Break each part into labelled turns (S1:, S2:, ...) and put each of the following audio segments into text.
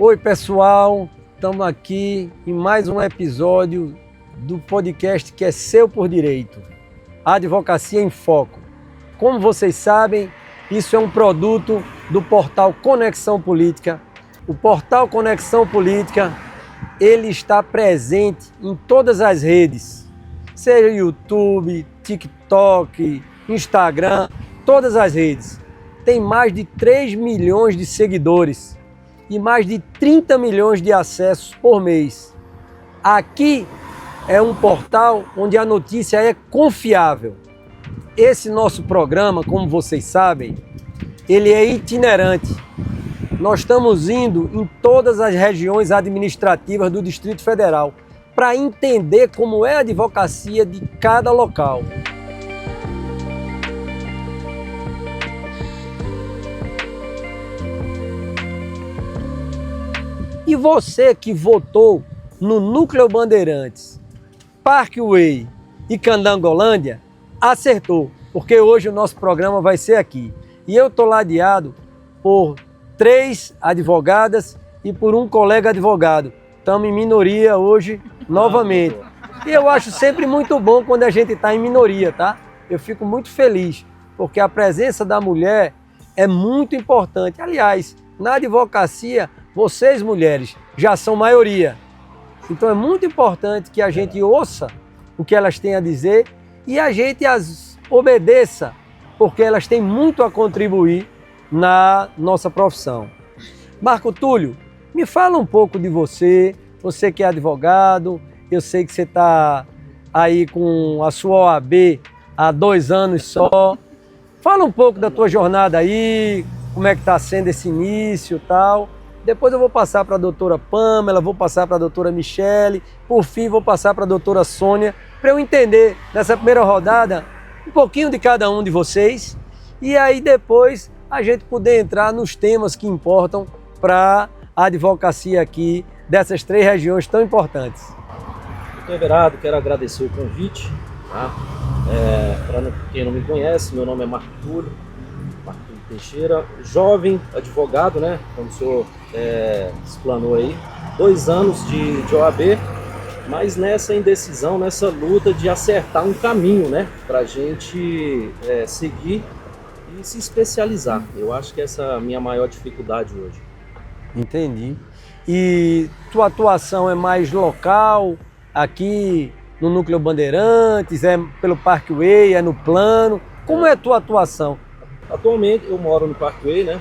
S1: Oi pessoal, estamos aqui em mais um episódio do podcast que é seu por direito, Advocacia em Foco. Como vocês sabem, isso é um produto do portal Conexão Política. O portal Conexão Política, ele está presente em todas as redes, seja YouTube, TikTok, Instagram, todas as redes. Tem mais de 3 milhões de seguidores e mais de 30 milhões de acessos por mês. Aqui é um portal onde a notícia é confiável. Esse nosso programa, como vocês sabem, ele é itinerante. Nós estamos indo em todas as regiões administrativas do Distrito Federal para entender como é a advocacia de cada local. E você que votou no Núcleo Bandeirantes, Parkway e Candangolândia, acertou, porque hoje o nosso programa vai ser aqui. E eu estou ladeado por 3 advogadas e por um colega advogado. Estamos em minoria hoje, novamente. E eu acho sempre muito bom quando a gente está em minoria, tá? Eu fico muito feliz, porque a presença da mulher é muito importante. Aliás, na advocacia, vocês mulheres já são maioria. Então é muito importante que a gente ouça o que elas têm a dizer e a gente as obedeça, porque elas têm muito a contribuir na nossa profissão. Marco Túlio, me fala um pouco de você, você que é advogado, eu sei que você está aí com a sua OAB há 2 anos só. Fala um pouco da tua jornada aí, como é que está sendo esse início e tal. Depois eu vou passar para a doutora Pamela, vou passar para a doutora Michele, por fim vou passar para a doutora Sônia, para eu entender nessa primeira rodada um pouquinho de cada um de vocês e aí depois a gente poder entrar nos temas que importam para a advocacia aqui dessas 3 regiões tão importantes.
S2: Doutor Everardo, quero agradecer o convite. Tá? Para quem não me conhece, meu nome é Marco Túlio Teixeira, jovem advogado, né? Como o senhor explanou aí, 2 anos de OAB, mas nessa indecisão, nessa luta de acertar um caminho, né? Para a gente seguir e se especializar. Eu acho que essa é a minha maior dificuldade hoje.
S1: Entendi. E tua atuação é mais local, aqui no Núcleo Bandeirantes, é pelo Parkway, é no plano? Como é a tua atuação?
S2: Atualmente eu moro no Parkway, né?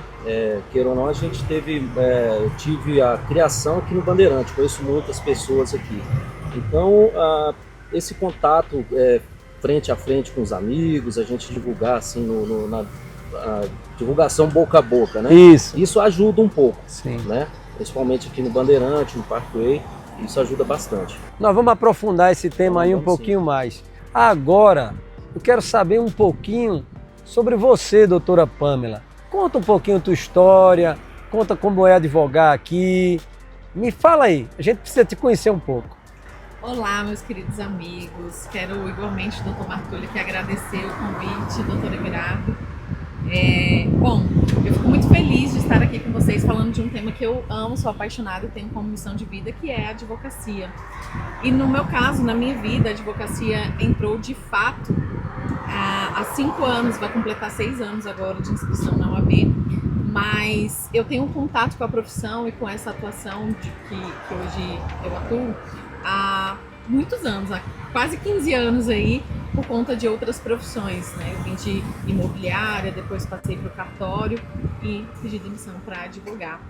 S2: Queira ou não, a gente eu tive a criação aqui no Bandeirante, conheço muitas pessoas aqui. Então, esse contato frente a frente com os amigos, a gente divulgar assim na divulgação boca a boca, né? Isso ajuda um pouco,
S1: sim,
S2: né? Principalmente aqui no Bandeirante, no Parkway, isso ajuda bastante.
S1: Nós vamos aprofundar esse tema aí um pouquinho mais. Agora, eu quero saber um pouquinho sobre você, doutora Pamela. Conta um pouquinho a tua história, conta como é advogar aqui. Me fala aí, a gente precisa te conhecer um pouco.
S3: Olá, meus queridos amigos. Quero igualmente, doutor Marco Túlio, que agradecer o convite, doutor Everardo. Bom, eu fico muito feliz de estar aqui com vocês falando de um tema que eu amo, sou apaixonada e tenho como missão de vida, que é a advocacia. E no meu caso, na minha vida, a advocacia entrou de fato há 5 anos, vai completar 6 anos agora de inscrição na OAB, mas eu tenho um contato com a profissão e com essa atuação que hoje eu atuo há muitos anos, há quase 15 anos aí, por conta de outras profissões, né? Eu vim de imobiliária, depois passei para o cartório e pedi demissão para advogar.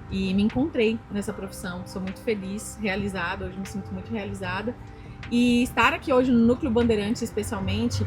S3: E me encontrei nessa profissão, sou muito feliz, realizada, hoje me sinto muito realizada. E estar aqui hoje no Núcleo Bandeirantes, especialmente,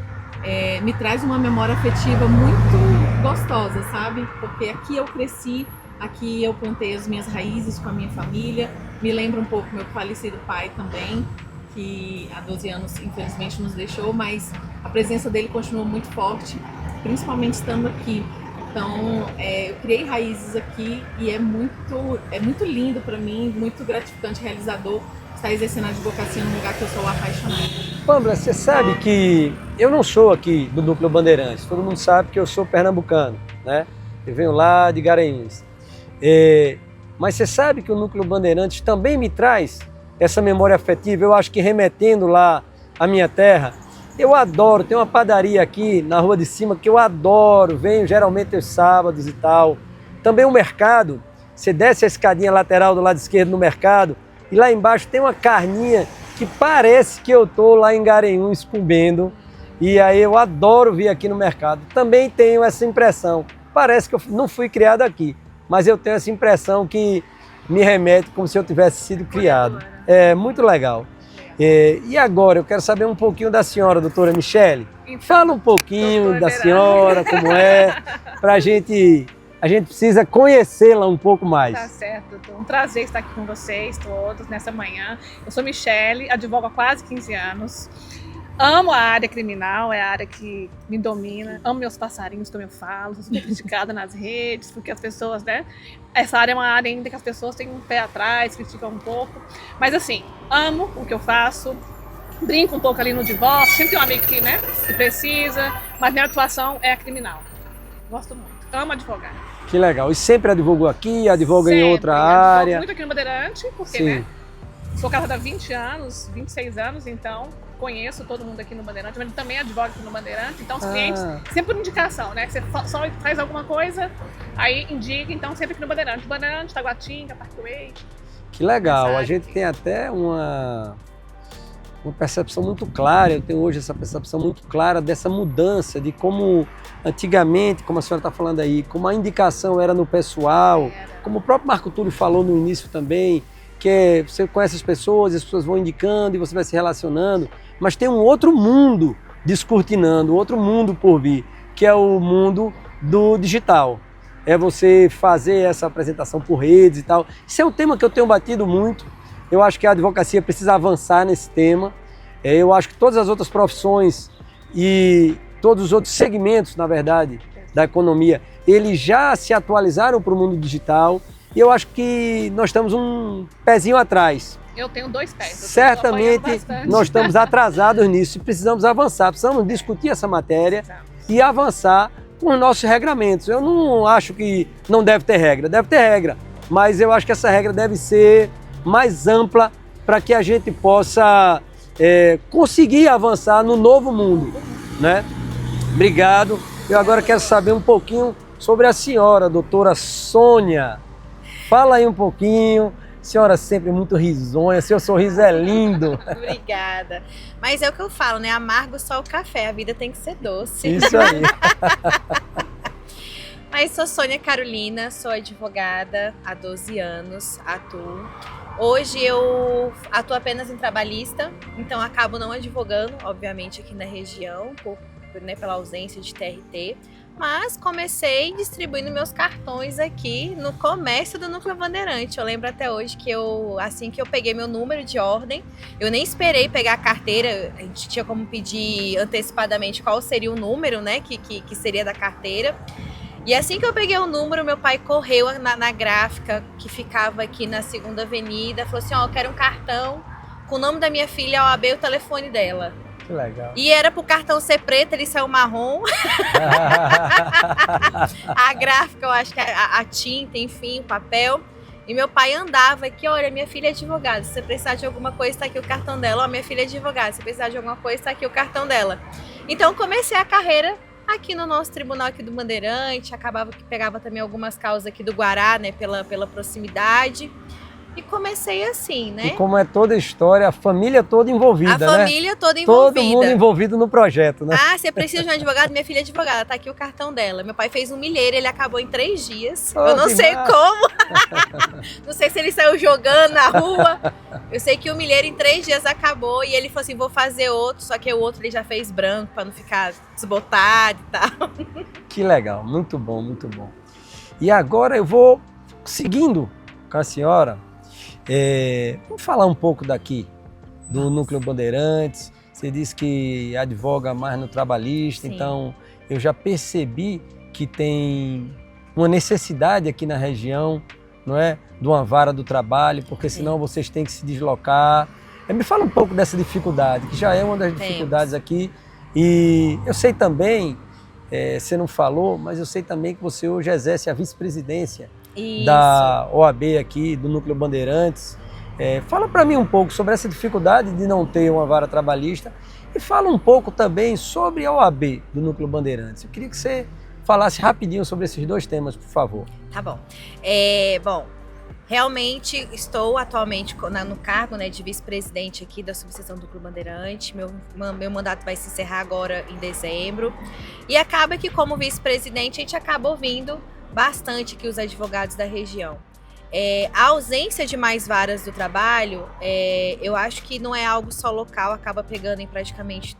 S3: me traz uma memória afetiva muito gostosa, sabe? Porque aqui eu cresci, aqui eu plantei as minhas raízes com a minha família, me lembra um pouco meu falecido pai também, que há 12 anos infelizmente nos deixou, mas a presença dele continuou muito forte, principalmente estando aqui. Então, eu criei raízes aqui e é muito lindo para mim, muito gratificante, realizador estar exercendo a advocacia num lugar que eu sou apaixonada.
S1: Pamela, você sabe que eu não sou aqui do Núcleo Bandeirantes, todo mundo sabe que eu sou pernambucano, né? Eu venho lá de Garanhuns. Mas você sabe que o Núcleo Bandeirantes também me traz essa memória afetiva, eu acho que remetendo lá à minha terra. Eu adoro, tem uma padaria aqui na Rua de Cima que eu adoro, venho geralmente aos sábados e tal. Também o mercado, você desce a escadinha lateral do lado esquerdo no mercado e lá embaixo tem uma carninha que parece que eu estou lá em Garanhuns comendo. E aí eu adoro vir aqui no mercado. Também tenho essa impressão, parece que eu não fui criado aqui, mas eu tenho essa impressão que me remete como se eu tivesse sido criado. É muito legal. E agora eu quero saber um pouquinho da senhora, doutora Michele. Fala um pouquinho da senhora, como é, para a gente precisa conhecê-la um pouco mais.
S4: Tá certo, doutor. Um prazer estar aqui com vocês todos nessa manhã. Eu sou Michele, advogo há quase 15 anos. Amo a área criminal, é a área que me domina. Amo meus passarinhos, como eu falo. Sou super criticada nas redes, porque as pessoas, né? Essa área é uma área ainda que as pessoas têm um pé atrás, criticam um pouco. Mas assim, amo o que eu faço. Brinco um pouco ali no divórcio. Sempre tem um amigo que, né, que precisa. Mas minha atuação é a criminal. Gosto muito. Amo advogar.
S1: Que legal. E sempre advogou aqui, advoga
S4: Sempre.
S1: em outra
S4: Advogo
S1: área?
S4: muito aqui no Bandeirante, porque,
S1: Sim.
S4: né? Sou casada há 20 anos, 26 anos, então conheço todo mundo aqui no Bandeirante, mas também advogo aqui no Bandeirante, então os clientes, sempre por indicação, né? Você só faz alguma coisa, aí indica, então sempre aqui no Bandeirante. Bandeirante, Taguatinga, Parkway.
S1: Que legal.
S4: Essa
S1: A
S4: área
S1: gente
S4: aqui.
S1: tem até uma percepção muito clara, eu tenho hoje essa percepção muito clara dessa mudança, de como antigamente, como a senhora está falando aí, como a indicação era no pessoal, como o próprio Marco Túlio falou no início também, que você conhece as pessoas vão indicando e você vai se relacionando, mas tem um outro mundo descortinando, outro mundo por vir, que é o mundo do digital. É você fazer essa apresentação por redes e tal. Isso é um tema que eu tenho batido muito. Eu acho que a advocacia precisa avançar nesse tema. Eu acho que todas as outras profissões e todos os outros segmentos, na verdade, da economia, eles já se atualizaram para o mundo digital. E eu acho que nós estamos um pezinho atrás.
S4: Eu tenho 2 pés.
S1: Certamente nós estamos atrasados nisso e precisamos avançar, precisamos discutir essa matéria e avançar com os nossos regramentos. Eu não acho que não deve ter regra, mas eu acho que essa regra deve ser mais ampla para que a gente possa conseguir avançar no novo mundo, né? Obrigado. Eu agora quero saber um pouquinho sobre a senhora, doutora Sônia. Fala aí um pouquinho. Senhora sempre muito risonha, seu sorriso é lindo.
S5: Obrigada. Mas é o que eu falo, né? Amargo só o café, a vida tem que ser doce.
S1: Isso aí.
S5: Mas sou Sônia Carolina, sou advogada há 12 anos, atuo. Hoje eu atuo apenas em trabalhista, então acabo não advogando, obviamente, aqui na região, pela ausência de TRT. Mas comecei distribuindo meus cartões aqui no comércio do Núcleo Bandeirante. Eu lembro até hoje que assim que eu peguei meu número de ordem, eu nem esperei pegar a carteira, a gente tinha como pedir antecipadamente qual seria o número, né, que seria da carteira. E assim que eu peguei o número, meu pai correu na gráfica que ficava aqui na 2ª Avenida, falou assim, ó, eu quero um cartão com o nome da minha filha, a OAB e o telefone dela.
S1: Que legal.
S5: E era pro cartão ser preto, ele saiu marrom. A gráfica, eu acho que a tinta, enfim, o papel. E meu pai andava aqui, olha, minha filha é advogada, se você precisar de alguma coisa, tá aqui o cartão dela. Ó, minha filha é advogada, se você precisar de alguma coisa, tá aqui o cartão dela. Então comecei a carreira aqui no nosso tribunal aqui do Bandeirante, acabava que pegava também algumas causas aqui do Guará, né, pela proximidade. E comecei assim, né?
S1: E como é toda a história, a família toda envolvida,
S5: A
S1: né?
S5: família toda envolvida.
S1: Todo mundo envolvido no projeto, né?
S5: Ah, você precisa de um advogado? Minha filha é advogada, tá aqui o cartão dela. Meu pai fez um milheiro, ele acabou em 3 dias.
S1: Oh,
S5: eu não
S1: que
S5: sei
S1: massa.
S5: como. Não sei se ele saiu jogando na rua. Eu sei que o milheiro em 3 dias acabou e ele falou assim, vou fazer outro, só que o outro ele já fez branco pra não ficar desbotado e tal.
S1: Que legal, muito bom, muito bom. E agora eu vou seguindo com a senhora. Vamos falar um pouco daqui, do Núcleo Bandeirantes. Você disse que advoga mais no trabalhista,
S5: Sim.
S1: então eu já percebi que tem uma necessidade aqui na região, não é? De uma vara do trabalho, porque senão vocês têm que se deslocar. Me fala um pouco dessa dificuldade, que já é uma das dificuldades aqui. E eu sei também, você não falou, mas eu sei também que você hoje exerce a vice-presidência
S5: Isso.
S1: da OAB aqui, do Núcleo Bandeirantes. Fala para mim um pouco sobre essa dificuldade de não ter uma vara trabalhista e fala um pouco também sobre a OAB do Núcleo Bandeirantes. Eu queria que você falasse rapidinho sobre esses dois temas, por favor.
S5: Tá bom. Bom, realmente estou atualmente no cargo, né, de vice-presidente aqui da subseção do Núcleo Bandeirante. Meu mandato vai se encerrar agora em dezembro. E acaba que, como vice-presidente, a gente acaba ouvindo bastante aqui os advogados da região. A ausência de mais varas do trabalho, eu acho que não é algo só local, acaba pegando em praticamente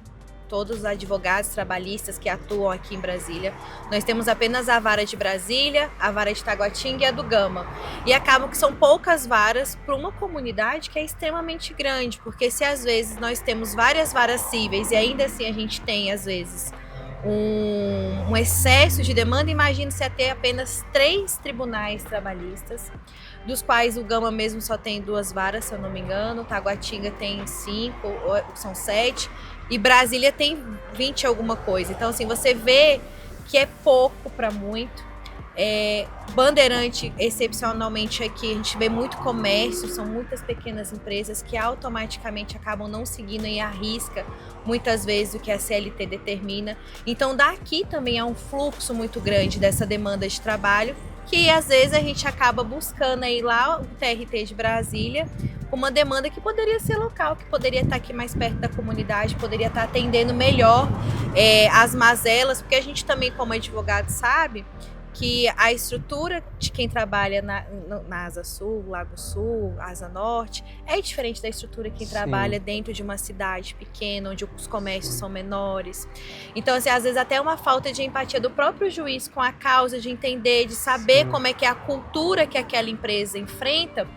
S5: todos os advogados trabalhistas que atuam aqui em Brasília. Nós temos apenas a vara de Brasília, a vara de Taguatinga e a do Gama. E acaba que são poucas varas para uma comunidade que é extremamente grande, porque se às vezes nós temos várias varas cíveis e ainda assim a gente tem às vezes um excesso de demanda, imagine-se até apenas 3 tribunais trabalhistas, dos quais o Gama mesmo só tem 2 varas, se eu não me engano, Taguatinga tem 5, são 7, e Brasília tem 20 alguma coisa. Então, assim, você vê que é pouco para muito. Bandeirante, excepcionalmente aqui, a gente vê muito comércio, são muitas pequenas empresas que automaticamente acabam não seguindo em risca, muitas vezes, o que a CLT determina. Então, daqui também há um fluxo muito grande dessa demanda de trabalho, que às vezes a gente acaba buscando aí lá o TRT de Brasília, uma demanda que poderia ser local, que poderia estar aqui mais perto da comunidade, poderia estar atendendo melhor as mazelas, porque a gente também, como advogado, sabe que a estrutura de quem trabalha na Asa Sul, Lago Sul, Asa Norte, é diferente da estrutura de quem trabalha dentro de uma cidade pequena, onde os comércios são menores. Então, assim, às vezes até uma falta de empatia do próprio juiz com a causa, de entender, de saber como é que é a cultura que aquela empresa enfrenta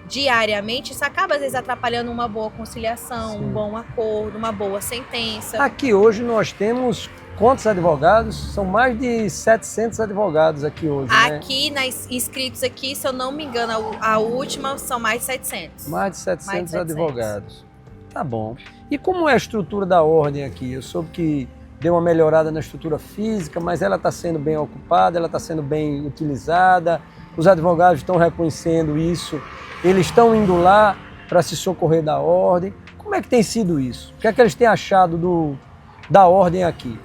S5: diariamente, isso acaba às vezes atrapalhando uma boa conciliação, um bom acordo, uma boa sentença.
S1: Aqui hoje nós temos quantos advogados? São mais de 700 advogados aqui hoje,
S5: Aqui, inscritos aqui, se eu não me engano, a última são mais de 700.
S1: Mais de 700 advogados. Tá bom. E como é a estrutura da ordem aqui? Eu soube que deu uma melhorada na estrutura física, mas ela está sendo bem ocupada, ela está sendo bem utilizada, os advogados estão reconhecendo isso, eles estão indo lá para se socorrer da ordem. Como é que tem sido isso? O que é que eles têm achado da ordem aqui?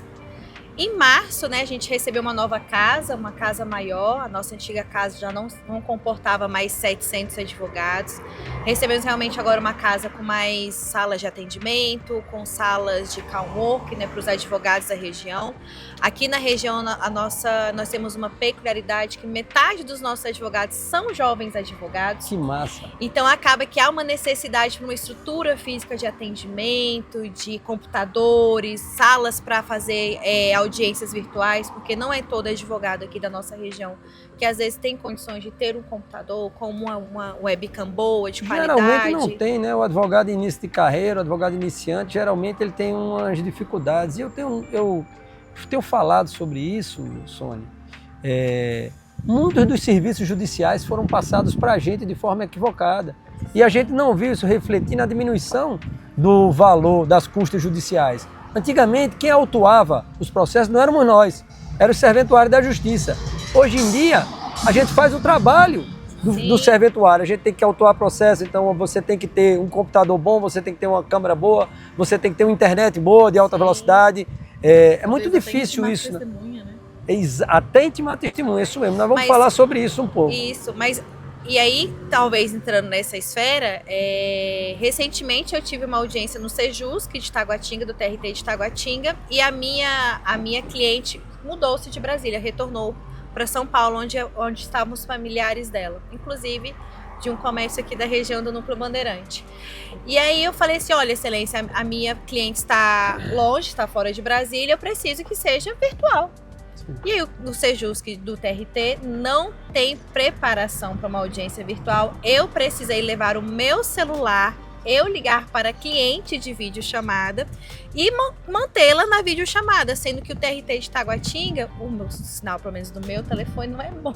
S5: Em março, né, a gente recebeu uma nova casa, uma casa maior. A nossa antiga casa já não comportava mais 700 advogados. Recebemos realmente agora uma casa com mais salas de atendimento, com salas de calm work, né, para os advogados da região. Aqui na região, nós temos uma peculiaridade que metade dos nossos advogados são jovens advogados.
S1: Que massa!
S5: Então acaba que há uma necessidade para uma estrutura física de atendimento, de computadores, salas para fazer audiências virtuais, porque não é todo advogado aqui da nossa região que às vezes tem condições de ter um computador com uma webcam boa, de qualidade.
S1: Geralmente não tem, né? O advogado de início de carreira, o advogado iniciante, geralmente ele tem umas dificuldades. E eu tenho falado sobre isso, Sônia. Muitos dos serviços judiciais foram passados para a gente de forma equivocada. E a gente não viu isso refletir na diminuição do valor das custas judiciais. Antigamente, quem autuava os processos não éramos nós, era o serventuário da justiça. Hoje em dia, a gente faz o trabalho do serventuário. A gente tem que autuar processo, então você tem que ter um computador bom, você tem que ter uma câmera boa, você tem que ter uma internet boa, de alta velocidade. É muito difícil isso. Né? Até intimar testemunha, isso mesmo. Nós vamos falar sobre isso um pouco.
S5: Isso, mas... E aí, talvez entrando nessa esfera, recentemente eu tive uma audiência no Sejusc de Taguatinga, do TRT de Taguatinga, e a minha cliente mudou-se de Brasília, retornou para São Paulo, onde estavam os familiares dela, inclusive de um comércio aqui da região do Núcleo Bandeirante. E aí eu falei assim, olha, excelência, a minha cliente está longe, está fora de Brasília, eu preciso que seja virtual. E aí, no Sejusc do TRT não tem preparação para uma audiência virtual. Eu precisei levar o meu celular, eu ligar para cliente de videochamada e mantê-la na videochamada, sendo que o TRT de Taguatinga, o meu sinal, pelo menos do meu telefone, não é bom.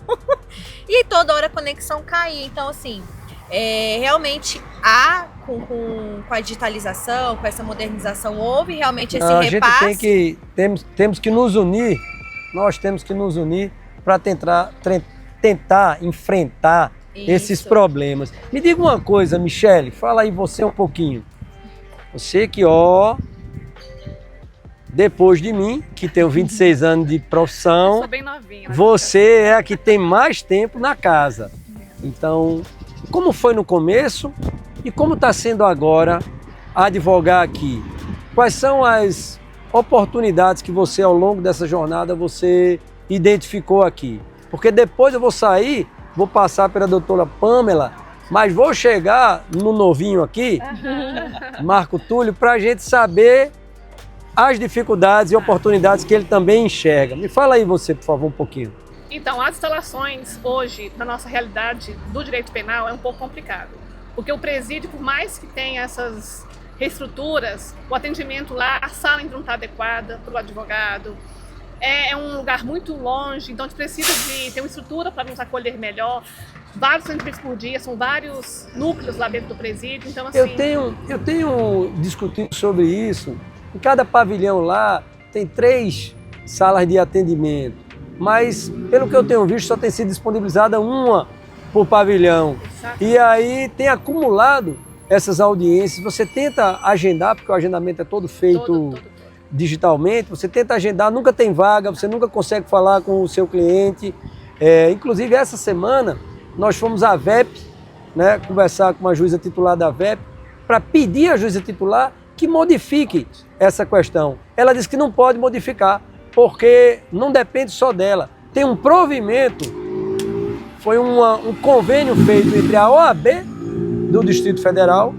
S5: E toda hora a conexão caía. Então, assim, realmente com a digitalização, com essa modernização, houve realmente esse repasse.
S1: A gente temos que nos unir. Nós temos que nos unir para tentar enfrentar esses
S5: Isso.
S1: problemas. Me diga uma coisa, Michele, fala aí você um pouquinho. Você que, depois de mim, que tenho 26 anos de
S4: Eu
S1: profissão,
S4: sou bem novinha.
S1: você é a que tem mais tempo na casa. Então, como foi no começo e como está sendo agora advogar aqui? Quais são as oportunidades que você, ao longo dessa jornada, você identificou aqui? Porque depois eu vou sair, vou passar pela doutora Pamela, mas vou chegar no novinho aqui, Marco Túlio, para a gente saber as dificuldades e oportunidades que ele também enxerga. Me fala aí você, por favor, um pouquinho.
S4: Então, as instalações hoje, na nossa realidade do direito penal, é um pouco complicado. Porque o presídio, por mais que tenha essas reestruturas, o atendimento lá, a sala ainda não está adequada para o advogado, é um lugar muito longe, então a gente precisa de ter uma estrutura para nos acolher melhor. Vários atendimentos por dia, são vários núcleos lá dentro do presídio, então assim...
S1: Eu tenho discutido sobre isso. Em cada pavilhão lá tem 3 salas de atendimento, mas pelo que eu tenho visto só tem sido disponibilizada uma por pavilhão.
S4: Exato.
S1: E aí tem acumulado essas audiências. Você tenta agendar, porque o agendamento é todo feito
S4: Todo.
S1: digitalmente, você tenta agendar, nunca tem vaga, você nunca consegue falar com o seu cliente. Inclusive essa semana nós fomos à VEP, né, conversar com uma juíza titular da VEP, para pedir à juíza titular que modifique essa questão. Ela disse que não pode modificar, porque não depende só dela. Tem um provimento, foi um convênio feito entre a OAB do Distrito Federal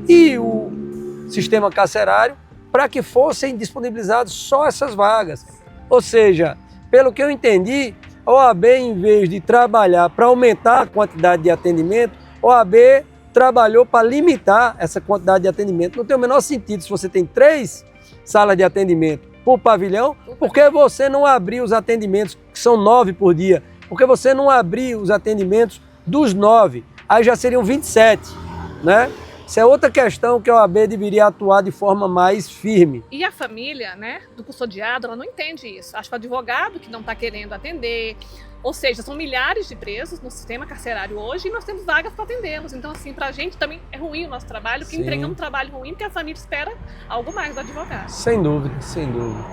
S1: e o sistema carcerário para que fossem disponibilizadas só essas vagas. Ou seja, pelo que eu entendi, a OAB, em vez de trabalhar para aumentar a quantidade de atendimento, a OAB trabalhou para limitar essa quantidade de atendimento. Não tem o menor sentido se você tem 3 salas de atendimento por pavilhão, por que você não abrir os atendimentos, que são 9 por dia? Por que você não abrir os atendimentos dos 9? Aí já seriam 27, né? Isso é outra questão que a OAB deveria atuar de forma mais firme.
S4: E a família, né, do custodiado, ela não entende isso. Acho que o advogado que não está querendo atender, ou seja, são milhares de presos no sistema carcerário hoje e nós temos vagas para atendê-los. Então, assim, para a gente também é ruim o nosso trabalho, que
S1: Sim.
S4: entregamos um trabalho ruim, porque a família espera algo mais do advogado.
S1: Sem dúvida, sem dúvida.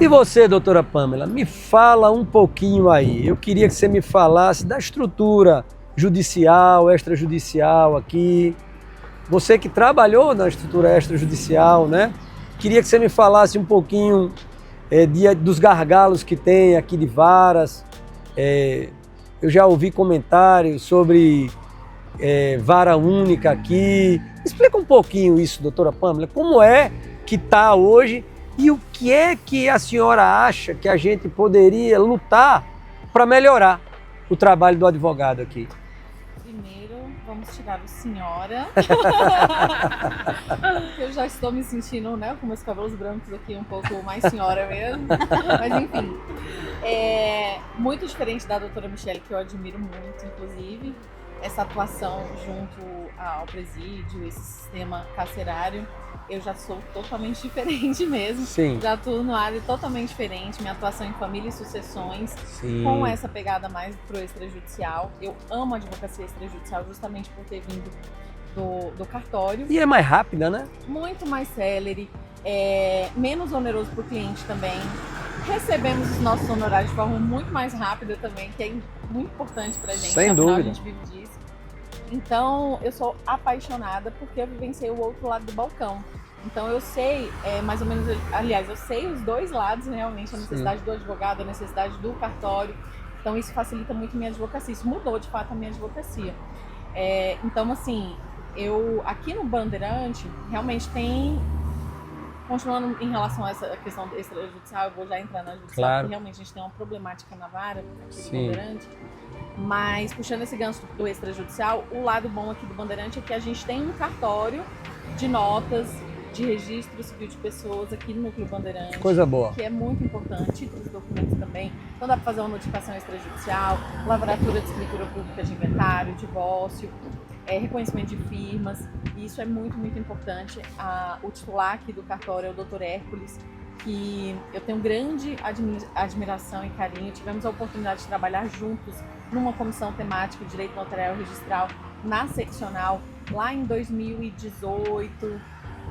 S1: E você, doutora Pamela, me fala um pouquinho aí. Eu queria que você me falasse da estrutura judicial, extrajudicial aqui. Você que trabalhou na estrutura extrajudicial, né? Queria que você me falasse um pouquinho dos gargalos que tem aqui de varas. Eu já ouvi comentários sobre vara única aqui. Explica um pouquinho isso, doutora Pamela. Como é que está hoje e o que é que a senhora acha que a gente poderia lutar para melhorar o trabalho do advogado aqui?
S3: Primeiro, vamos tirar o senhora. Eu já estou me sentindo, né, com meus cabelos brancos aqui, um pouco mais senhora mesmo. Mas enfim, muito diferente da doutora Michele, que eu admiro muito, inclusive. Essa atuação junto ao presídio, esse sistema carcerário, eu já sou totalmente diferente mesmo.
S1: Sim.
S3: Já atuo numa área totalmente diferente, minha atuação em família e sucessões,
S1: Sim.
S3: com essa pegada mais pro extrajudicial. Eu amo a advocacia extrajudicial justamente por ter vindo do cartório.
S1: E é mais rápida, né?
S3: Muito mais célere, menos oneroso para o cliente também. Recebemos os nossos honorários de forma muito mais rápida também, que é muito importante pra gente.
S1: Sem
S3: afinal,
S1: dúvida.
S3: A gente vive disso. Então, eu sou apaixonada porque eu vivenciei o outro lado do balcão. Então, eu sei, mais ou menos, aliás, eu sei os dois lados realmente, a necessidade do advogado, a necessidade do cartório. Então, isso facilita muito a minha advocacia. Isso mudou, de fato, a minha advocacia. Então, assim, eu aqui no Bandeirante, realmente tem... Continuando em relação a essa questão extrajudicial, eu vou já entrar na judicial,
S1: Claro.
S3: porque realmente a gente tem uma problemática na vara aqui do
S1: Sim.
S3: Bandeirante. Mas, puxando esse gancho do extrajudicial, o lado bom aqui do Bandeirante é que a gente tem um cartório de notas, de registro civil de pessoas aqui no Núcleo Bandeirante.
S1: Coisa boa.
S3: Que é muito importante, os documentos também. Então dá para fazer uma notificação extrajudicial, lavratura de escritura pública de inventário, divórcio, reconhecimento de firmas. E isso é muito, muito importante. O titular aqui do cartório é o Dr. Hércules, que eu tenho grande admiração e carinho. Tivemos a oportunidade de trabalhar juntos numa comissão temática de Direito Notarial e Registral na seccional, lá em 2018,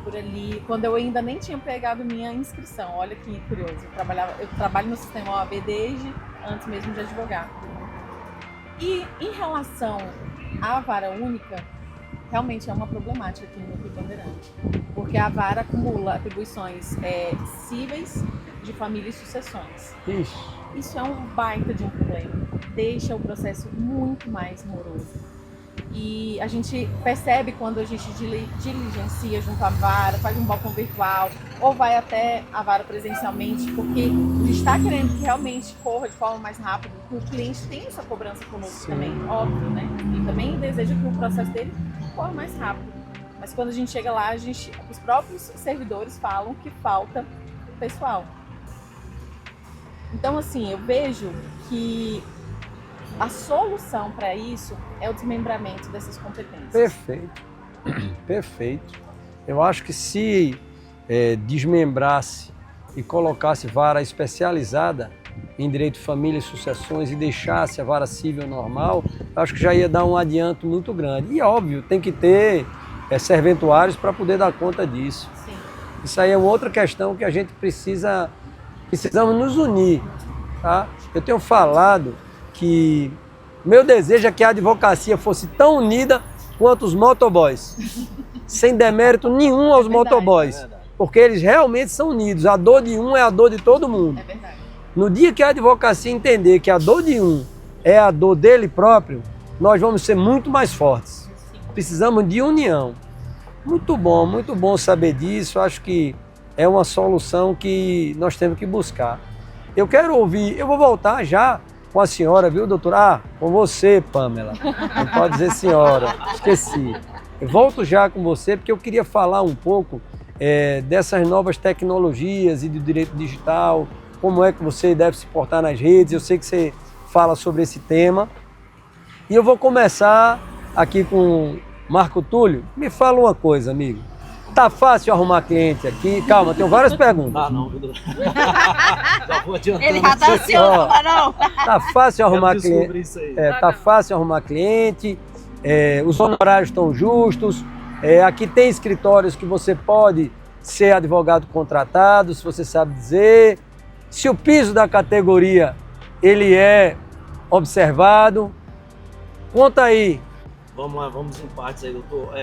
S3: por ali, quando eu ainda nem tinha pegado minha inscrição. Olha que curioso, eu trabalho no sistema OAB desde antes mesmo de advogar. E em relação à vara única, realmente é uma problemática aqui no Rio Bandeirante, porque a vara acumula atribuições cíveis de família e sucessões.
S1: Ixi.
S3: Isso é um baita de um problema, deixa o processo muito mais moroso. E a gente percebe quando a gente diligencia junto à vara, faz um balcão virtual ou vai até a vara presencialmente, porque a gente está querendo que realmente corra de forma mais rápida, que o cliente tenha essa cobrança conosco também, óbvio, né? E também deseja que o processo dele corra mais rápido. Mas quando a gente chega lá, os próprios servidores falam que falta pessoal. Então, assim, eu vejo que a solução para isso é o desmembramento dessas competências.
S1: Perfeito, perfeito. Eu acho que se desmembrasse e colocasse vara especializada em direito de família e sucessões e deixasse a vara civil normal, eu acho que já ia dar um adianto muito grande. E óbvio, tem que ter serventuários para poder dar conta disso.
S3: Sim.
S1: Isso aí é uma outra questão que a gente precisamos nos unir, tá? Eu tenho falado que meu desejo é que a advocacia fosse tão unida quanto os motoboys, sem demérito nenhum aos motoboys, porque eles realmente são unidos. A dor de um é a dor de todo mundo.
S3: É verdade.
S1: No dia que a advocacia entender que a dor de um é a dor dele próprio, nós vamos ser muito mais fortes. Precisamos de união. Muito bom saber disso. Acho que é uma solução que nós temos que buscar. Eu quero ouvir, eu vou voltar já com a senhora, viu, doutora? Com você, Pamela. Não pode dizer senhora, esqueci. Eu volto já com você porque eu queria falar um pouco dessas novas tecnologias e do direito digital, como é que você deve se portar nas redes. Eu sei que você fala sobre esse tema. E eu vou começar aqui com Marco Túlio. Me fala uma coisa, amigo. Tá fácil arrumar cliente aqui? Calma, tenho várias perguntas.
S2: Não, viu? Já vou adiantando.
S5: Ele já tá ansioso, não.
S1: Tá fácil arrumar cliente.
S2: Isso aí.
S1: Tá fácil arrumar cliente. Os honorários estão justos. Aqui tem escritórios que você pode ser advogado contratado, se você sabe dizer. Se o piso da categoria ele é observado. Conta aí.
S2: Vamos lá, vamos em partes aí, doutor.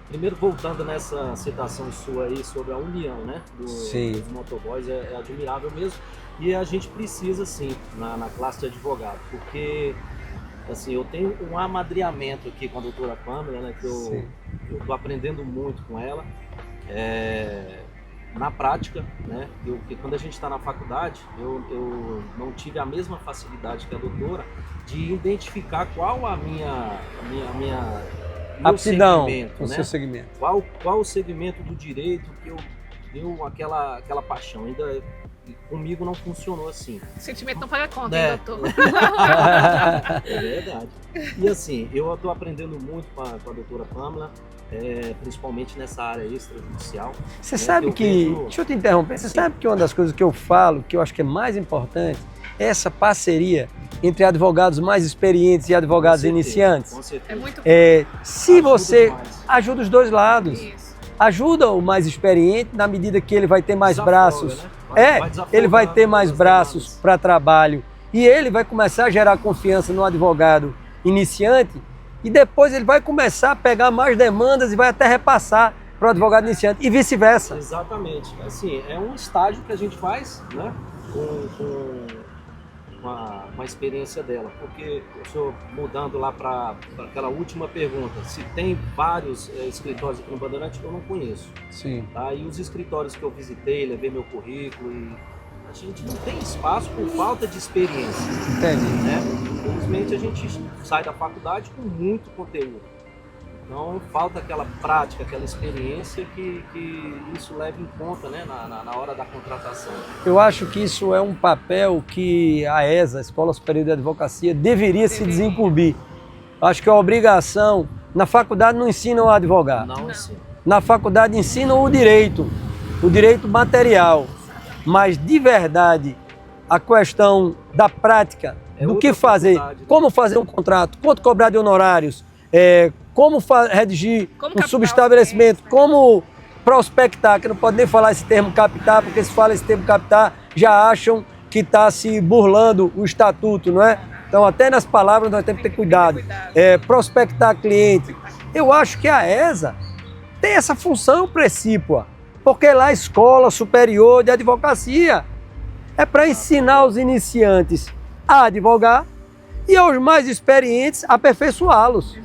S2: Primeiro, voltando nessa citação sua aí sobre a união, né, dos motoboys, é admirável mesmo. E a gente precisa, sim, na classe de advogado, porque, assim, eu tenho um amadrinhamento aqui com a doutora Pamela, né, que eu estou aprendendo muito com ela, na prática, né, porque quando a gente está na faculdade, eu não tive a mesma facilidade que a doutora de identificar qual a minha
S1: aptidão,
S2: o seu segmento. Qual o segmento do direito que eu deu aquela paixão? Ainda comigo não funcionou assim.
S4: O sentimento não paga conta, hein, doutor?
S2: É verdade. E assim, eu estou aprendendo muito com a doutora Pamela, principalmente nessa área extrajudicial.
S1: Você sabe que, deixa eu te interromper, você sabe que uma das coisas que eu falo, que eu acho que é mais importante, é essa parceria entre advogados mais experientes e advogados iniciantes.
S2: Com certeza.
S4: É muito
S1: Se você ajuda os dois lados, ajuda o mais experiente na medida que ele vai ter mais braços. Né? Ele vai ter mais braços para trabalho e ele vai começar a gerar confiança no advogado iniciante e depois ele vai começar a pegar mais demandas e vai até repassar para o advogado iniciante e vice-versa.
S2: Exatamente. Assim, é um estágio que a gente faz, né, com a experiência dela, porque eu estou mudando lá para aquela última pergunta, se tem vários escritórios aqui no Bandeirante, eu não conheço.
S1: Sim.
S2: Tá? E os escritórios que eu visitei, levei meu currículo, e a gente não tem espaço por falta de experiência.
S1: Entendi.
S2: Né? Infelizmente a gente sai da faculdade com muito conteúdo. Então falta aquela prática, aquela experiência que isso leva em conta, né, na hora da contratação.
S1: Eu acho que isso é um papel que a ESA, a Escola Superior de Advocacia, deveria se desincumbir. Acho que é uma obrigação. Na faculdade não ensinam a advogar.
S2: Não ensina.
S1: Na faculdade ensinam o direito. o direito material, mas de verdade a questão da prática, do que fazer, como fazer um contrato, quanto cobrar de honorários, como redigir um subestabelecimento, como prospectar, que não pode nem falar esse termo captar, porque se fala esse termo captar, já acham que está se burlando o estatuto, não é? Então até nas palavras nós temos que ter cuidado. Prospectar cliente. Eu acho que a ESA tem essa função precípua, porque lá é a Escola Superior de Advocacia é para ensinar os iniciantes a advogar e aos mais experientes aperfeiçoá-los.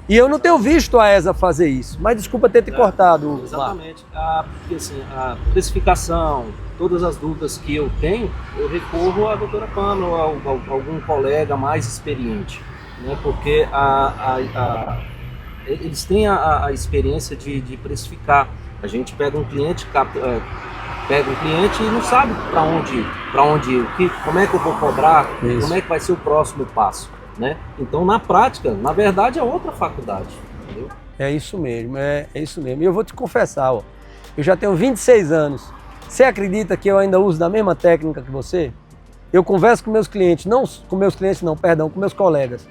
S1: E eu não tenho visto a ESA fazer isso, mas desculpa ter te cortado.
S2: Exatamente, porque assim, a precificação, todas as dúvidas que eu tenho, eu recorro à doutora Pamela, a algum colega mais experiente, né? Porque eles têm a experiência de precificar. A gente pega um cliente, e não sabe para onde ir, como é que eu vou cobrar, como é que vai ser o próximo passo, né? Então, na prática, na verdade, é outra faculdade, entendeu?
S1: É isso mesmo, é isso mesmo. E eu vou te confessar, ó, eu já tenho 26 anos. Você acredita que eu ainda uso da mesma técnica que você? Eu converso com meus clientes, com meus colegas.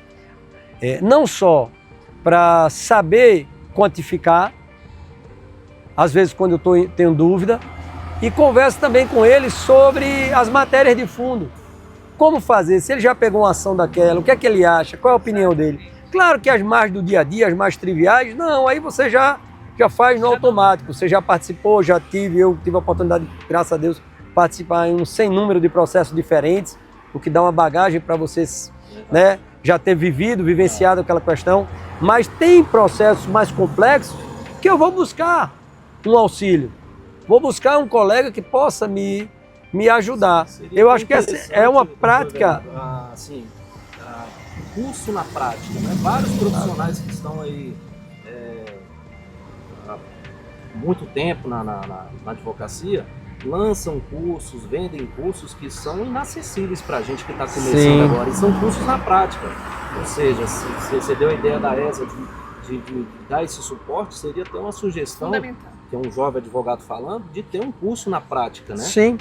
S1: Não só para saber quantificar, às vezes quando eu tenho dúvida, e converso também com eles sobre as matérias de fundo. Como fazer, se ele já pegou uma ação daquela, o que é que ele acha, qual é a opinião dele. Claro que as mais do dia a dia, as mais triviais, não, aí você já faz no automático, você já participou, eu tive a oportunidade, graças a Deus, participar em um sem número de processos diferentes, o que dá uma bagagem para vocês, né, já ter vivenciado aquela questão, mas tem processos mais complexos que eu vou buscar um auxílio, vou buscar um colega que possa me ajudar. Eu acho que é uma prática...
S2: Assim, curso na prática, né? Vários profissionais que estão aí há muito tempo na advocacia lançam cursos, vendem cursos que são inacessíveis para a gente que está começando agora, e são cursos na prática. Ou seja, se você deu a ideia da ESA de dar esse suporte, seria ter uma sugestão, que é um jovem advogado falando, de ter um curso na prática, né?
S1: Sim.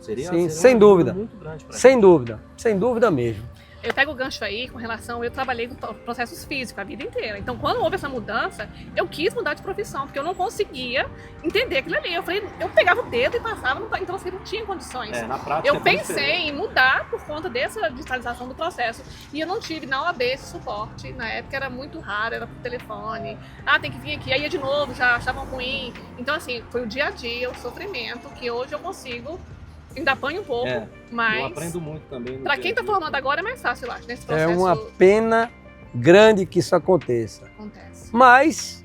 S2: Seria
S1: sem dúvida.
S2: Muito grande pra
S1: sem dúvida mesmo.
S4: Eu pego o gancho aí com relação, eu trabalhei com processos físicos a vida inteira. Então, quando houve essa mudança, eu quis mudar de profissão, porque eu não conseguia entender aquilo ali. Eu pegava o dedo e passava, então assim, não tinha condições.
S2: Na prática,
S4: eu pensei em mudar por conta dessa digitalização do processo. E eu não tive na OAB esse suporte. Na época era muito raro, era por telefone. Tem que vir aqui. Aí ia de novo, já achavam ruim. Então, assim, foi o dia a dia, o sofrimento, que hoje eu consigo. Ainda apanho um pouco, mas...
S2: Eu aprendo muito também.
S4: Para quem está formando agora é mais fácil, eu acho, nesse processo.
S1: É uma pena grande que isso aconteça.
S4: Acontece.
S1: Mas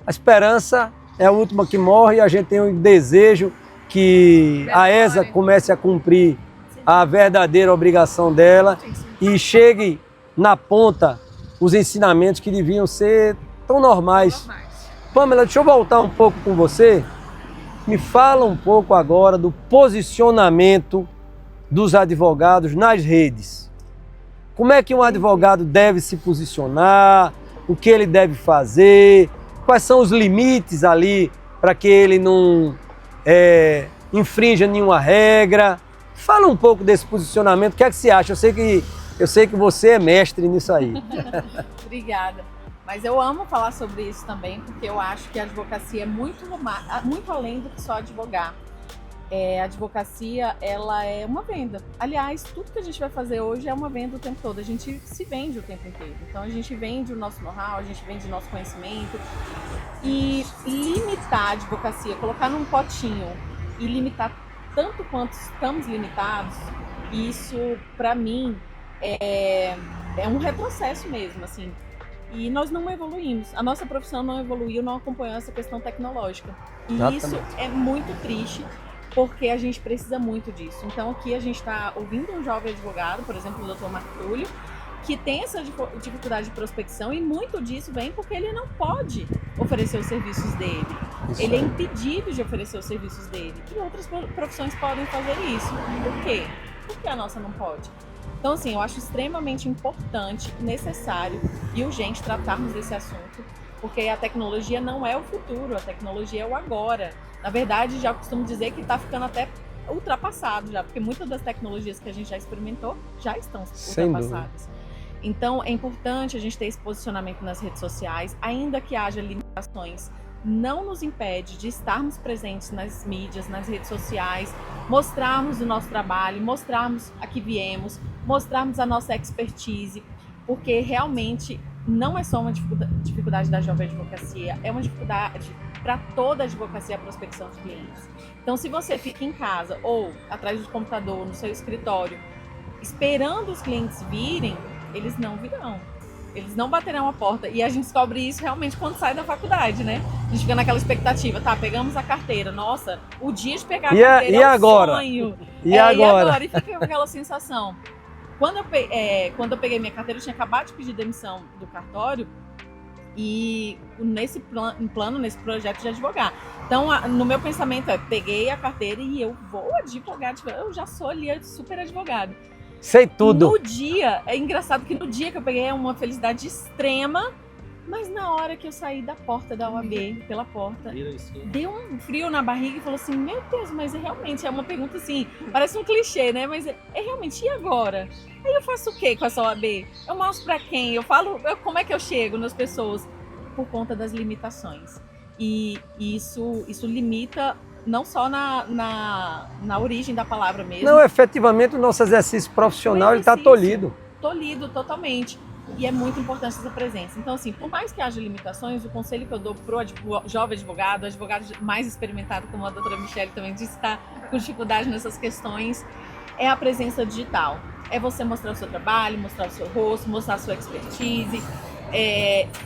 S1: a esperança é a última que morre e a gente tem um desejo que a ESA comece a cumprir a verdadeira obrigação dela e chegue na ponta os ensinamentos que deviam ser tão normais. Pamela, deixa eu voltar um pouco com você. Me fala um pouco agora do posicionamento dos advogados nas redes. Como é que um advogado deve se posicionar? O que ele deve fazer? Quais são os limites ali para que ele não infrinja nenhuma regra? Fala um pouco desse posicionamento. O que é que você acha? Eu sei que você é mestre nisso aí.
S3: Obrigada. Mas eu amo falar sobre isso também, porque eu acho que a advocacia é muito além do que só advogar. A advocacia, ela é uma venda. Aliás, tudo que a gente vai fazer hoje é uma venda o tempo todo. A gente se vende o tempo inteiro. Então, a gente vende o nosso know-how, a gente vende o nosso conhecimento. E limitar a advocacia, colocar num potinho e limitar tanto quanto estamos limitados, isso, para mim, é um retrocesso mesmo, assim. E nós não evoluímos. A nossa profissão não evoluiu, não acompanhou essa questão tecnológica. E
S1: Exatamente.
S3: Isso é muito triste, porque a gente precisa muito disso. Então aqui a gente está ouvindo um jovem advogado, por exemplo, o Dr. Marco Túlio, que tem essa dificuldade de prospecção, e muito disso vem porque ele não pode oferecer os serviços dele. Ele é impedido de oferecer os serviços dele. E outras profissões podem fazer isso. Por quê? Por que a nossa não pode? Então, assim, eu acho extremamente importante, necessário e urgente tratarmos desse assunto. porque a tecnologia não é o futuro, a tecnologia é o agora. Na verdade, já costumo dizer que está ficando até ultrapassado já, porque muitas das tecnologias que a gente já experimentou já estão ultrapassadas. Então, é importante a gente ter esse posicionamento nas redes sociais, ainda que haja limitações, não nos impede de estarmos presentes nas mídias, nas redes sociais, mostrarmos o nosso trabalho, mostrarmos a que viemos, mostrarmos a nossa expertise, porque realmente não é só uma dificuldade da Jovem Advocacia, é uma dificuldade para toda a advocacia a prospecção de clientes. Então, se você fica em casa ou atrás do computador, no seu escritório, esperando os clientes virem, eles não virão. Eles não baterão a porta. E a gente descobre isso realmente quando sai da faculdade, né? A gente fica naquela expectativa, tá, pegamos a carteira. Nossa, o dia de pegar a carteira é um sonho.
S1: E agora?
S3: E fica com aquela sensação. Quando eu peguei minha carteira, eu tinha acabado de pedir demissão do cartório e nesse projeto de advogar. Então, no meu pensamento peguei a carteira e eu vou advogar. Eu já sou ali super advogada.
S1: Sei tudo.
S3: No dia, é engraçado que no dia que eu peguei é uma felicidade extrema, mas na hora que eu saí da porta da OAB, pela porta, deu um frio na barriga e falou assim, meu Deus, mas realmente é uma pergunta assim, parece um clichê, né? Mas é realmente, e agora? Aí eu faço o quê com essa OAB? Eu mostro pra quem? Eu falo, como é que eu chego nas pessoas? Por conta das limitações. E isso limita não só na origem da palavra mesmo.
S1: Não, efetivamente o nosso exercício profissional está tolhido.
S3: Tolhido totalmente. E é muito importante essa presença. Então, assim, por mais que haja limitações, o conselho que eu dou para o jovem advogado mais experimentado, como a doutora Michele também disse, está com dificuldade nessas questões, é a presença digital. É você mostrar o seu trabalho, mostrar o seu rosto, mostrar a sua expertise,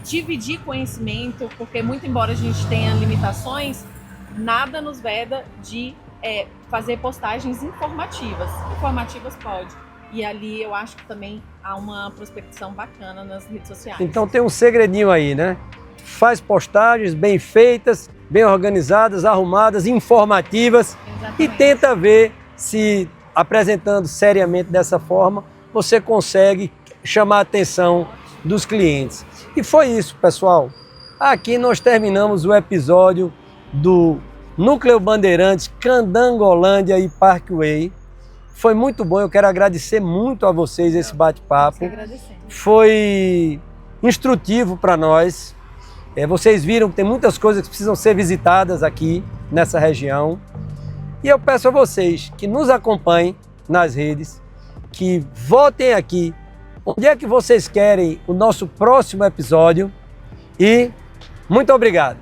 S3: dividir conhecimento, porque muito embora a gente tenha limitações, nada nos veda de fazer postagens informativas. Informativas pode. E ali eu acho que também há uma prospecção bacana nas redes sociais.
S1: Então tem um segredinho aí, né? Faz postagens bem feitas, bem organizadas, arrumadas, informativas.
S3: Exatamente.
S1: E tenta ver se, apresentando seriamente dessa forma, você consegue chamar a atenção dos clientes. E foi isso, pessoal. Aqui nós terminamos o episódio do Núcleo Bandeirantes, Candangolândia e Parkway. Foi muito bom, eu quero agradecer muito a vocês esse bate-papo. Foi instrutivo para nós. Vocês viram que tem muitas coisas que precisam ser visitadas aqui nessa região. E eu peço a vocês que nos acompanhem nas redes, que votem aqui onde é que vocês querem o nosso próximo episódio. E muito obrigado.